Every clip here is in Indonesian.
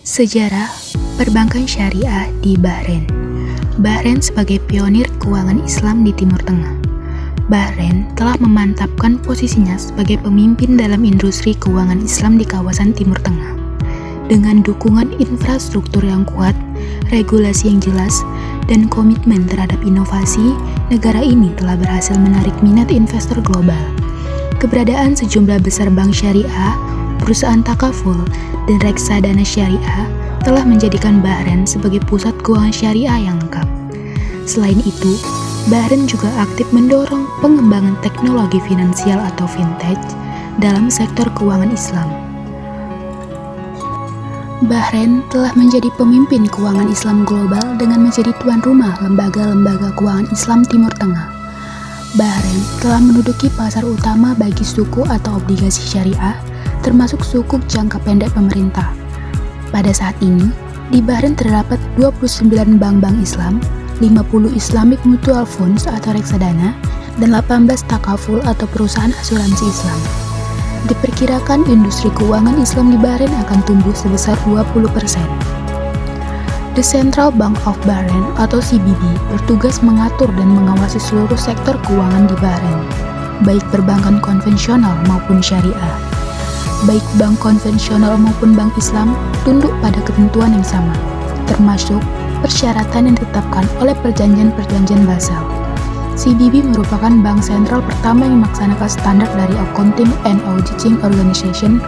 Sejarah perbankan syariah di Bahrain. Bahrain sebagai pionir keuangan Islam di Timur Tengah. Bahrain telah memantapkan posisinya sebagai pemimpin dalam industri keuangan Islam di kawasan Timur Tengah. Dengan dukungan infrastruktur yang kuat, regulasi yang jelas, dan komitmen terhadap inovasi, negara ini telah berhasil menarik minat investor global. Keberadaan sejumlah besar bank syariah, perusahaan takaful, dan reksadana syariah telah menjadikan Bahrain sebagai pusat keuangan syariah yang lengkap. Selain itu, Bahrain juga aktif mendorong pengembangan teknologi finansial atau fintech dalam sektor keuangan Islam. Bahrain telah menjadi pemimpin keuangan Islam global dengan menjadi tuan rumah lembaga-lembaga keuangan Islam Timur Tengah. Bahrain telah menduduki pasar utama bagi suku atau obligasi syariah, termasuk sukuk jangka pendek pemerintah. Pada saat ini, di Bahrain terdapat 29 bank-bank Islam, 50 Islamic Mutual Funds atau reksadana, dan 18 takaful atau perusahaan asuransi Islam. Diperkirakan industri keuangan Islam di Bahrain akan tumbuh sebesar 20%. The Central Bank of Bahrain atau CBB bertugas mengatur dan mengawasi seluruh sektor keuangan di Bahrain, baik perbankan konvensional maupun syariah. Baik bank konvensional maupun bank Islam tunduk pada ketentuan yang sama, termasuk persyaratan yang ditetapkan oleh perjanjian-perjanjian Basel. CBB merupakan bank sentral pertama yang melaksanakan standar dari Accounting and Auditing Organization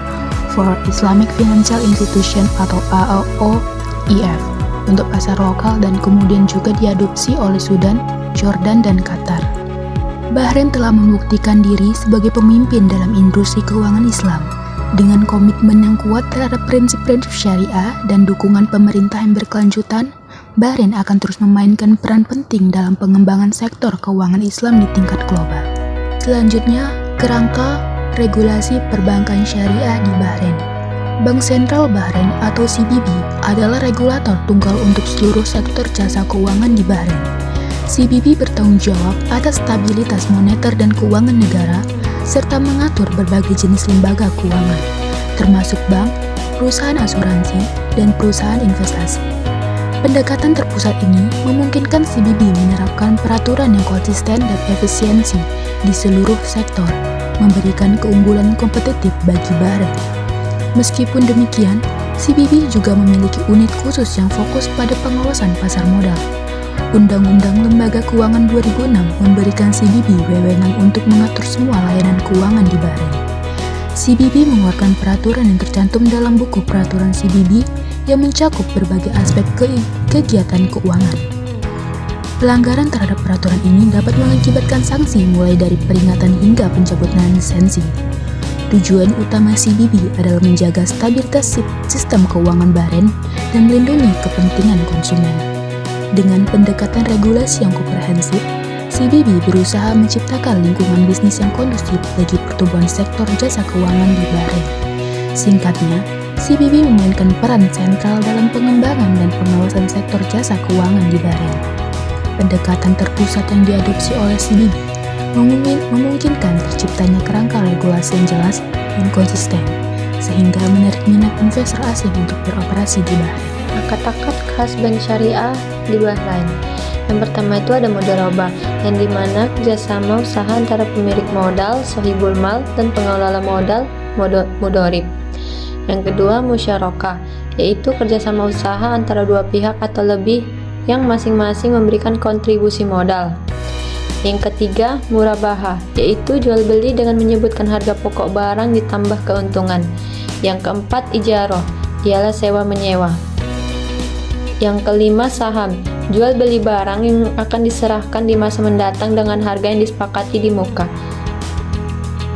for Islamic Financial Institution atau AOIF untuk pasar lokal dan kemudian juga diadopsi oleh Sudan, Jordan, dan Qatar. Bahrain telah membuktikan diri sebagai pemimpin dalam industri keuangan Islam. Dengan komitmen yang kuat terhadap prinsip-prinsip syariah dan dukungan pemerintah yang berkelanjutan, Bahrain akan terus memainkan peran penting dalam pengembangan sektor keuangan Islam di tingkat global. Selanjutnya, kerangka regulasi perbankan syariah di Bahrain. Bank Sentral Bahrain atau CBB adalah regulator tunggal untuk seluruh sektor jasa keuangan di Bahrain. CBB bertanggung jawab atas stabilitas moneter dan keuangan negara, serta mengatur berbagai jenis lembaga keuangan, termasuk bank, perusahaan asuransi, dan perusahaan investasi. Pendekatan terpusat ini memungkinkan CBB menerapkan peraturan yang konsisten dan efisiensi di seluruh sektor, memberikan keunggulan kompetitif bagi Bahrain. Meskipun demikian, CBB juga memiliki unit khusus yang fokus pada pengawasan pasar modal. Undang-Undang Lembaga Keuangan 2006 memberikan CBB wewenang untuk mengatur semua layanan keuangan di Bahrain. CBB mengeluarkan peraturan yang tercantum dalam buku peraturan CBB yang mencakup berbagai aspek kegiatan keuangan. Pelanggaran terhadap peraturan ini dapat mengakibatkan sanksi mulai dari peringatan hingga pencabutan lisensi. Tujuan utama CBB adalah menjaga stabilitas sistem keuangan Bahrain dan melindungi kepentingan konsumen. Dengan pendekatan regulasi yang komprehensif, CBB berusaha menciptakan lingkungan bisnis yang kondusif bagi pertumbuhan sektor jasa keuangan di Bahrain. Singkatnya, CBB memainkan peran sentral dalam pengembangan dan pengawasan sektor jasa keuangan di Bahrain. Pendekatan terpusat yang diadopsi oleh CBB memungkinkan terciptanya kerangka regulasi yang jelas dan konsisten, sehingga menarik minat investor asing untuk beroperasi di Bahrain. Akad-akad khas bank syariah di Bahrain. Yang pertama itu ada mudharabah, yang dimana kerjasama usaha antara pemilik modal, sohibul mal, dan pengelola modal, mudharib. Yang kedua musyarakah, yaitu kerjasama usaha antara dua pihak atau lebih yang masing-masing memberikan kontribusi modal. Yang ketiga murabahah, yaitu jual beli dengan menyebutkan harga pokok barang ditambah keuntungan. Yang keempat ijarah, ialah sewa menyewa. Yang kelima saham, jual beli barang yang akan diserahkan di masa mendatang dengan harga yang disepakati di muka.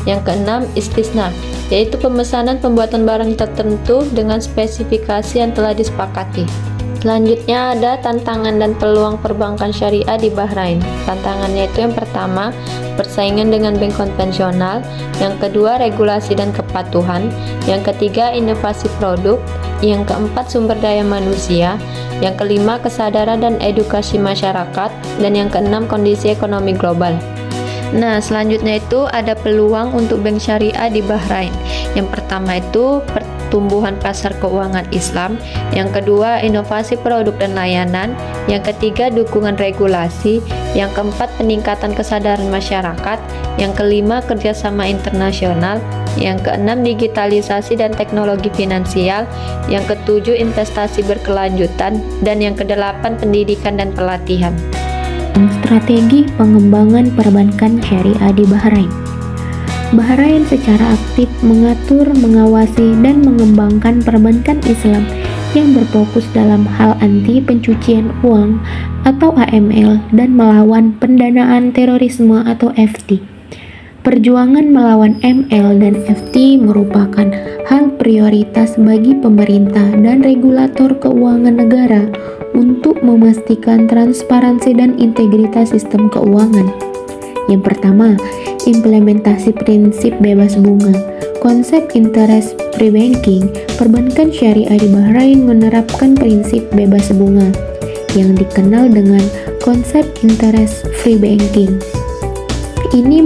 Yang keenam istisna, yaitu pemesanan pembuatan barang tertentu dengan spesifikasi yang telah disepakati. Selanjutnya ada tantangan dan peluang perbankan syariah di Bahrain. Tantangannya itu yang pertama, persaingan dengan bank konvensional, yang kedua regulasi dan kepatuhan, yang ketiga inovasi produk, yang keempat sumber daya manusia, yang kelima kesadaran dan edukasi masyarakat, dan yang keenam kondisi ekonomi global. Nah, selanjutnya itu ada peluang untuk bank syariah di Bahrain. Yang pertama itu pertumbuhan pasar keuangan Islam, yang kedua inovasi produk dan layanan, yang ketiga dukungan regulasi, yang keempat peningkatan kesadaran masyarakat, yang kelima kerjasama internasional, yang keenam digitalisasi dan teknologi finansial, yang ketujuh investasi berkelanjutan, dan yang kedelapan pendidikan dan pelatihan. Strategi pengembangan perbankan syariah di Bahrain. Bahrain secara aktif mengatur, mengawasi, dan mengembangkan perbankan Islam yang berfokus dalam hal anti pencucian uang atau AML dan melawan pendanaan terorisme atau FT. Perjuangan melawan ML dan FT merupakan hal prioritas bagi pemerintah dan regulator keuangan negara untuk memastikan transparansi dan integritas sistem keuangan. Yang pertama, implementasi prinsip bebas bunga. Konsep interest free banking, perbankan syariah di Bahrain menerapkan prinsip bebas bunga yang dikenal dengan konsep interest free banking. Ini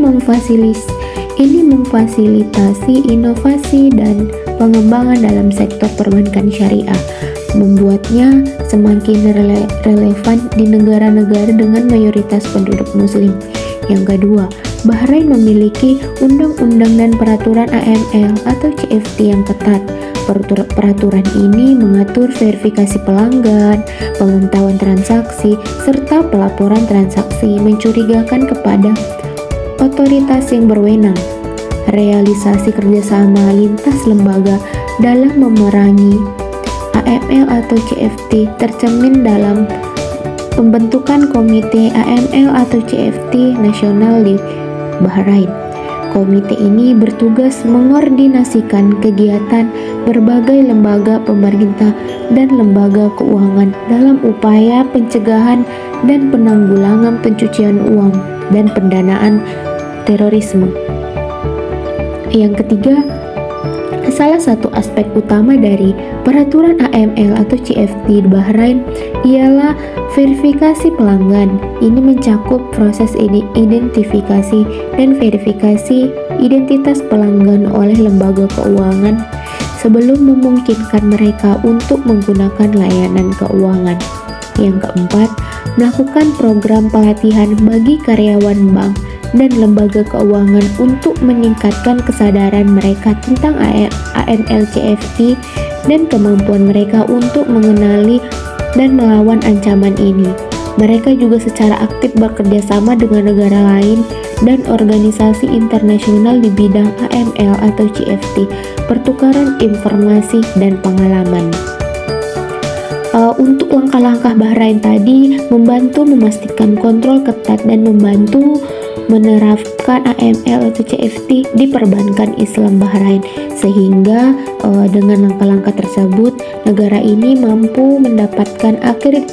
memfasilitasi inovasi dan pengembangan dalam sektor perbankan syariah, membuatnya semakin relevan di negara-negara dengan mayoritas penduduk muslim. Yang kedua, Bahrain memiliki undang-undang dan peraturan AML atau CFT yang ketat. Peraturan ini mengatur verifikasi pelanggan, pemantauan transaksi, serta pelaporan transaksi mencurigakan kepada otoritas yang berwenang. Realisasi kerjasama lintas lembaga dalam memerangi AML atau CFT tercermin dalam pembentukan Komite AML atau CFT Nasional di Bahrain. Komite ini bertugas mengordinasikan kegiatan berbagai lembaga pemerintah dan lembaga keuangan dalam upaya pencegahan dan penanggulangan pencucian uang dan pendanaan terorisme. Yang ketiga, salah satu aspek utama dari peraturan AML atau CFT di Bahrain ialah verifikasi pelanggan. Ini mencakup proses identifikasi dan verifikasi identitas pelanggan oleh lembaga keuangan sebelum memungkinkan mereka untuk menggunakan layanan keuangan. Yang keempat, melakukan program pelatihan bagi karyawan bank dan lembaga keuangan untuk meningkatkan kesadaran mereka tentang AML CFT dan kemampuan mereka untuk mengenali dan melawan ancaman ini. Mereka juga secara aktif bekerja sama dengan negara lain dan organisasi internasional di bidang AML atau CFT, pertukaran informasi dan pengalaman. Untuk langkah-langkah Bahrain tadi membantu memastikan kontrol ketat dan membantu menerapkan AML atau CFT di perbankan Islam Bahrain, sehingga dengan langkah-langkah tersebut negara ini mampu mendapatkan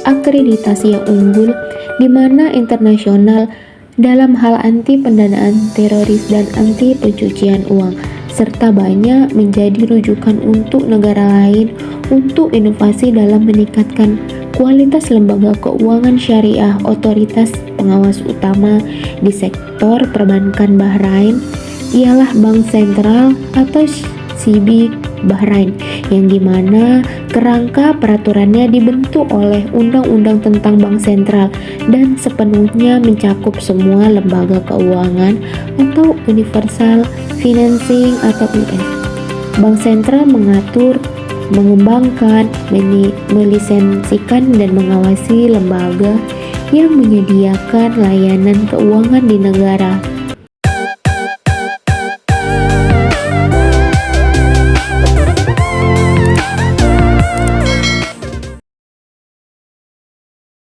akreditasi yang unggul di mana internasional dalam hal anti pendanaan teroris dan anti pencucian uang, serta banyak menjadi rujukan untuk negara lain untuk inovasi dalam meningkatkan kualitas lembaga keuangan syariah. Otoritas pengawas utama di sektor perbankan Bahrain ialah Bank Sentral atau CB Bahrain, yang dimana kerangka peraturannya dibentuk oleh Undang-Undang tentang Bank Sentral dan sepenuhnya mencakup semua lembaga keuangan atau Universal Financing atau UF. Bank Sentral mengatur, mengembangkan, melisensikan dan mengawasi lembaga yang menyediakan layanan keuangan di negara